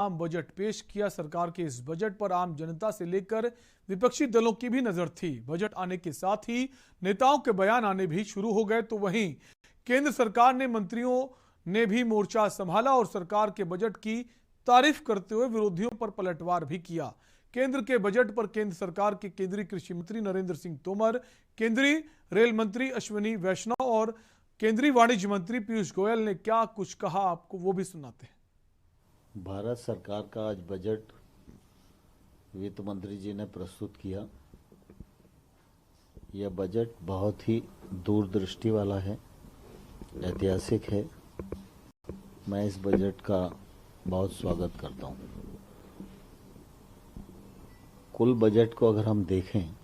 आम बजट पेश किया। सरकार के इस बजट पर आम जनता से लेकर विपक्षी दलों की भी नजर थी। बजट आने के साथ ही नेताओं के बयान आने भी शुरू हो गए, तो वहीं केंद्र सरकार ने मंत्रियों ने भी मोर्चा संभाला और सरकार के बजट की तारीफ करते हुए विरोधियों पर पलटवार भी किया। केंद्र के बजट पर केंद्र सरकार के केंद्रीय कृषि मंत्री नरेंद्र सिंह तोमर, केंद्रीय रेल मंत्री अश्विनी वैष्णव और केंद्रीय वाणिज्य मंत्री पीयूष गोयल ने क्या कुछ कहा, आपको वो भी सुनाते हैं। भारत सरकार का आज बजट वित्त मंत्री जी ने प्रस्तुत किया। यह बजट बहुत ही दूरदृष्टि वाला है, ऐतिहासिक है। मैं इस बजट का बहुत स्वागत करता हूं। कुल बजट को अगर हम देखें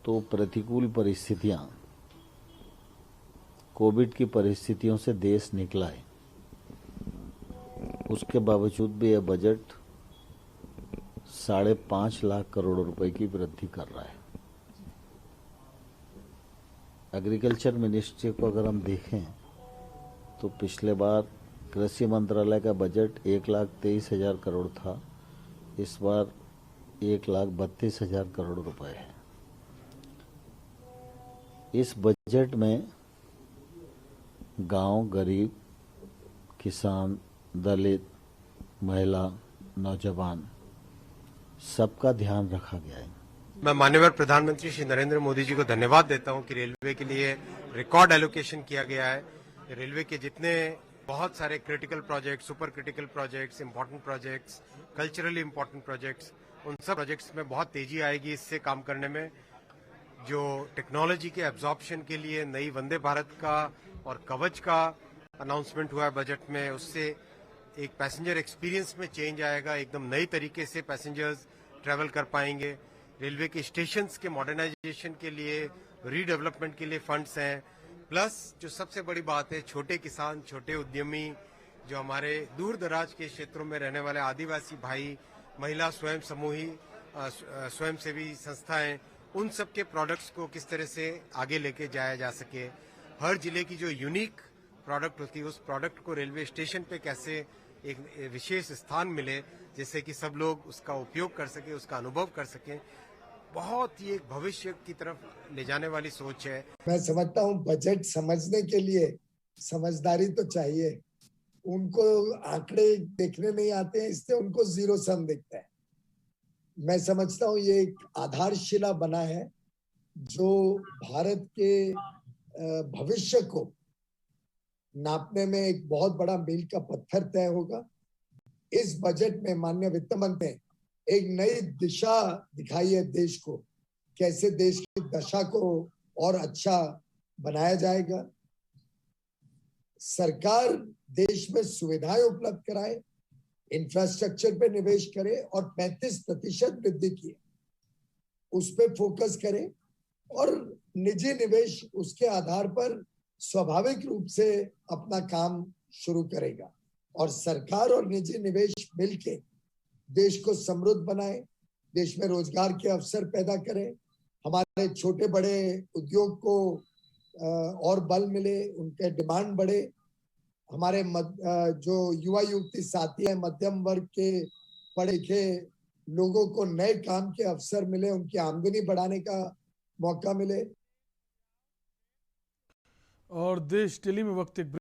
तो प्रतिकूल परिस्थितियां, कोविड की परिस्थितियों से देश निकला है, उसके बावजूद भी यह बजट 5.5 लाख करोड़ रुपए की वृद्धि कर रहा है। एग्रीकल्चर मिनिस्ट्री को अगर हम देखें तो पिछले बार कृषि मंत्रालय का बजट 1,23,000 करोड़ था, इस बार 1,32,000 करोड़ रुपए है। इस बजट में गांव, गरीब, किसान, दलित, महिला, नौजवान सबका ध्यान रखा गया है। मैं माननीय प्रधानमंत्री श्री नरेंद्र मोदी जी को धन्यवाद देता हूं कि रेलवे के लिए रिकॉर्ड एलोकेशन किया गया है। रेलवे के जितने बहुत सारे critical projects, super critical projects, important projects, culturally important projects, उन सब प्रोजेक्ट्स में बहुत तेजी आएगी इससे काम करने में। जो टेक्नोलॉजी के एब्जॉर्प्शन के लिए नई वंदे भारत का और कवच का अनाउंसमेंट हुआ है बजट में, उससे एक पैसेंजर एक्सपीरियंस में चेंज आएगा। एकदम नई तरीके से पैसेंजर्स ट्रैवल कर पाएंगे। रेलवे के स्टेशंस के मॉडर्नाइजेशन के लिए, रीडेवलपमेंट के लिए फंड्स हैं। प्लस जो सबसे बड़ी बात है, छोटे किसान, छोटे उद्यमी, जो हमारे दूर दराज के क्षेत्रों में रहने वाले आदिवासी भाई, महिला स्वयं समूही, स्वयंसेवी संस्थाएं, उन सब के प्रोडक्ट्स को किस तरह से आगे लेके जाया जा सके। हर जिले की जो यूनिक प्रोडक्ट होती है, उस प्रोडक्ट को रेलवे स्टेशन पे कैसे एक विशेष स्थान मिले, जिससे कि सब लोग उसका उपयोग कर सके, उसका अनुभव कर सकें। बहुत ही एक भविष्य की तरफ ले जाने वाली सोच है। मैं समझता हूँ बजट समझने के लिए समझदारी तो चाहिए। उनको आंकड़े देखने नहीं आते हैं, इससे उनको जीरो सम दिखता है। मैं समझता हूँ ये एक आधारशिला बना है जो भारत के भविष्य को नापने में एक बहुत बड़ा मील का पत्थर तय होगा। इस बजट में माननीय वित्त मंत्री ने एक नई दिशा दिखाई है देश को, कैसे देश की दशा को और अच्छा बनाया जाएगा। सरकार देश में सुविधाएं उपलब्ध कराए, इंफ्रास्ट्रक्चर पे निवेश करे और 35% वृद्धि की उस पर फोकस करे, और निजी निवेश उसके आधार पर स्वाभाविक रूप से अपना काम शुरू करेगा। और सरकार और निजी निवेश मिलके देश को समृद्ध बनाए, देश में रोजगार के अवसर पैदा करें, हमारे छोटे बड़े उद्योग को और बल मिले, उनके डिमांड बढ़े, हमारे जो युवा युवती साथी हैं, मध्यम वर्ग के पढ़े लिखे लोगों को नए काम के अवसर मिले, उनकी आमदनी बढ़ाने का मौका मिले। और देश दिल्ली में वक्त एक